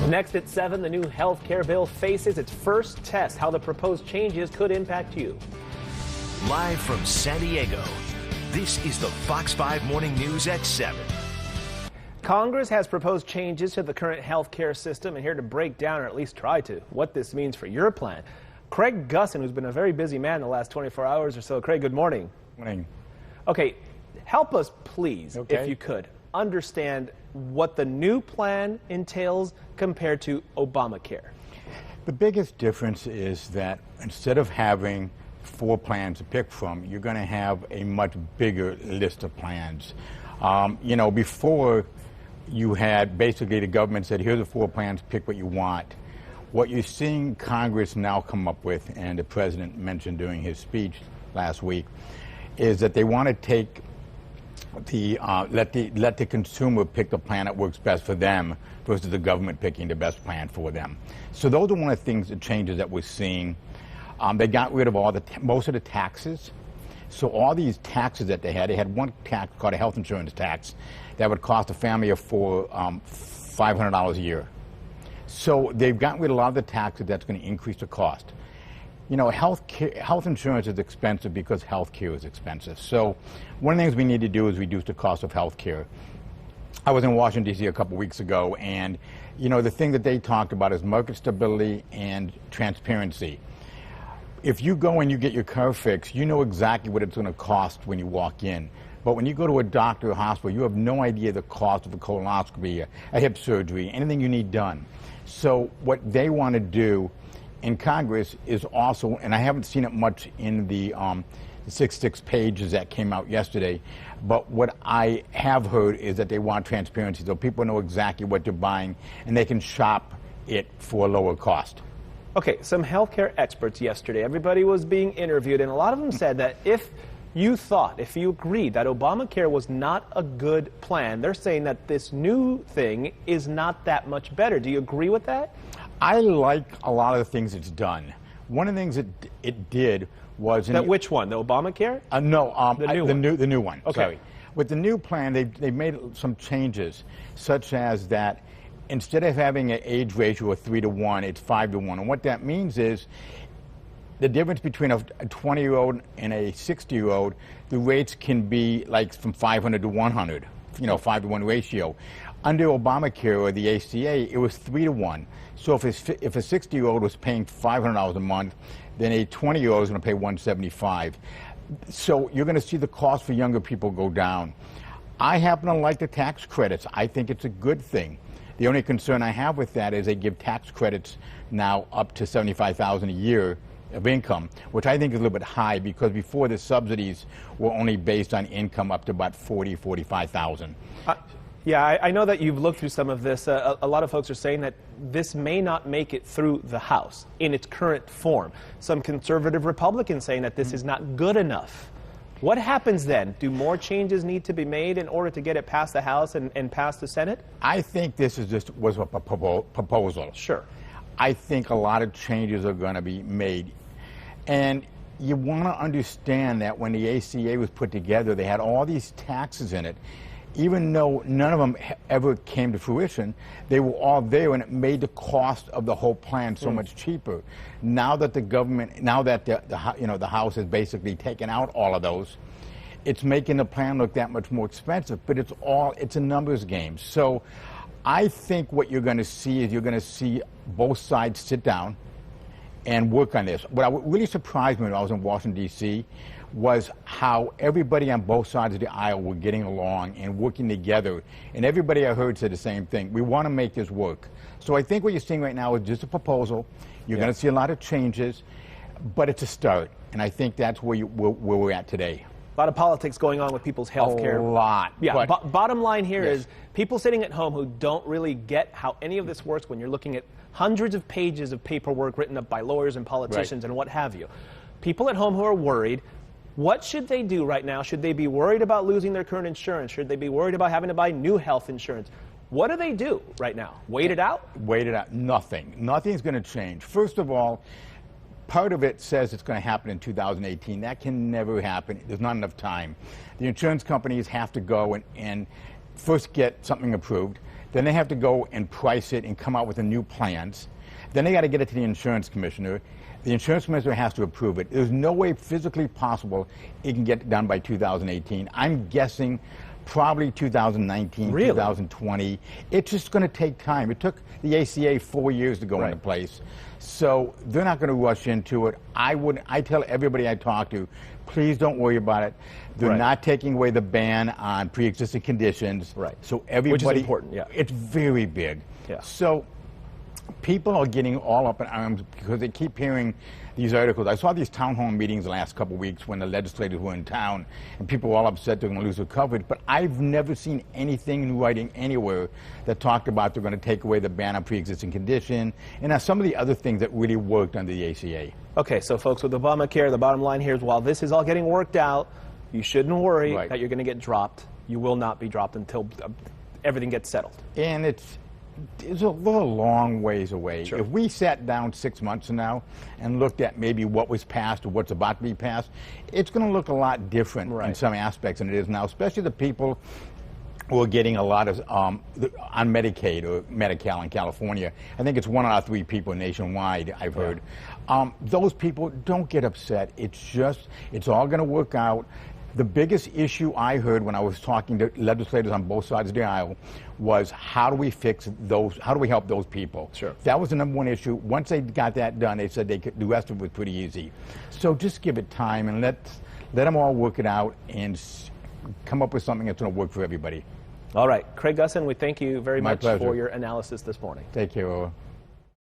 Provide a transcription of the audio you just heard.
Next at 7, the new health care bill faces its first test, how the proposed changes could impact you. Live from San Diego, this is the Fox 5 Morning News at 7. Congress has proposed changes to the current health care system, and here to break down, or at least try to, what this means for your plan, Craig Gussin, who's been a very busy man the last 24 hours or so. Craig, good morning. Morning. Okay, help us, please, if you could, understand what the new plan entails compared to Obamacare. The biggest difference is that instead of having 4 plans to pick from, you're going to have a much bigger list of plans. Before you had basically the government said, here's the 4 plans, pick what you want. What you're seeing Congress now come up with, and the president mentioned during his speech last week, is that they want to take let the consumer pick the plan that works best for them versus the government picking the best plan for them. So those are one of the things, the changes that we're seeing. They got rid of most of the taxes. So all these taxes that they had one tax called a health insurance tax that would cost a family of 4 $500 a year. So they've gotten rid of a lot of the taxes that's going to increase the cost. Health insurance is expensive because health care is expensive. So one of the things we need to do is reduce the cost of health care. I was in Washington, D.C. a couple weeks ago, and the thing that they talked about is market stability and transparency. If you go and you get your car fixed, you know exactly what it's going to cost when you walk in. But when you go to a doctor or hospital, you have no idea the cost of a colonoscopy, a hip surgery, anything you need done. So what they want to do in Congress is also, and I haven't seen it much in the 6 pages that came out yesterday, but what I have heard is that they want transparency so people know exactly what they're buying and they can shop it for a lower cost. Okay, some healthcare experts yesterday, everybody was being interviewed, and a lot of them said that if you agreed that Obamacare was not a good plan, they're saying that this new thing is not that much better. Do you agree with that? I like a lot of the things it's done. One of the things it did was... Which one? The Obamacare? No, the new one. Okay. Sorry. With the new plan, they made some changes, such as that instead of having an age ratio of 3 to 1, it's 5 to 1. And what that means is the difference between a 20-year-old and a 60-year-old, the rates can be like from 500 to 100, 5 to 1 ratio. Under Obamacare or the ACA, it was 3 to 1. So if a 60-year-old was paying $500 a month, then a 20-year-old is going to pay $175. So you're going to see the cost for younger people go down. I happen to like the tax credits. I think it's a good thing. The only concern I have with that is they give tax credits now up to $75,000 a year of income, which I think is a little bit high because before the subsidies were only based on income up to about $45,000. Yeah, I know that you've looked through some of this. A lot of folks are saying that this may not make it through the House in its current form. Some conservative Republicans saying that this is not good enough. What happens then? Do more changes need to be made in order to get it past the House and past the Senate? I think this was a proposal. Sure. I think a lot of changes are going to be made. And you want to understand that when the ACA was put together, they had all these taxes in it. Even though none of them ever came to fruition, they were all there, and it made the cost of the whole plan so much cheaper. Now that the government, the House has basically taken out all of those, it's making the plan look that much more expensive. But it's a numbers game. So I think what you're going to see is you're going to see both sides sit down and work on this. What really surprised me when I was in Washington, D.C., was how everybody on both sides of the aisle were getting along and working together. And everybody I heard said the same thing. We want to make this work. So I think what you're seeing right now is just a proposal. You're going to see a lot of changes, but it's a start. And I think that's where we're at today. A lot of politics going on with people's health care. A lot. Yeah, bottom line here is people sitting at home who don't really get how any of this works when you're looking at hundreds of pages of paperwork written up by lawyers and politicians and what have you. People at home who are worried, what should they do right now? Should they be worried about losing their current insurance? Should they be worried about having to buy new health insurance? What do they do right now? Wait it out? Wait it out. Nothing. Nothing's going to change. First of all, part of it says it's going to happen in 2018. That can never happen. There's not enough time. The insurance companies have to go and first get something approved. Then they have to go and price it and come out with the new plans. Then they got to get it to the insurance commissioner. The insurance commissioner has to approve it. There's no way physically possible it can get done by 2018. I'm guessing probably 2019, really? 2020. It's just going to take time. It took the ACA 4 years to go into place. So they're not going to rush into it. I tell everybody I talk to, please don't worry about it. They're not taking away the ban on pre-existing conditions. So everybody, which is important, it's very big. So people are getting all up in arms because they keep hearing these articles. I saw these town hall meetings the last couple of weeks when the legislators were in town, and people were all upset they're going to lose their coverage. But I've never seen anything in writing anywhere that talked about they're going to take away the ban on pre-existing condition and some of the other things that really worked under the ACA. Okay, so folks, with Obamacare, the bottom line here is while this is all getting worked out, you shouldn't worry that you're going to get dropped. You will not be dropped until everything gets settled. And it's a long ways away. If we sat down 6 months from now and looked at maybe what was passed or what's about to be passed, it's going to look a lot different in some aspects than it is now, especially the people who are getting a lot of on Medicaid or Medi-Cal in California. I think it's 1 out of 3 people nationwide, I've heard. Those people, don't get upset. It's all going to work out. The biggest issue I heard when I was talking to legislators on both sides of the aisle was how do we fix those, how do we help those people? That was the #1 issue. Once they got that done, they said the rest of it was pretty easy. So just give it time and let them all work it out and come up with something that's going to work for everybody. All right. Craig Gussin, we thank you very much pleasure. for your analysis this morning. Take care, Ola.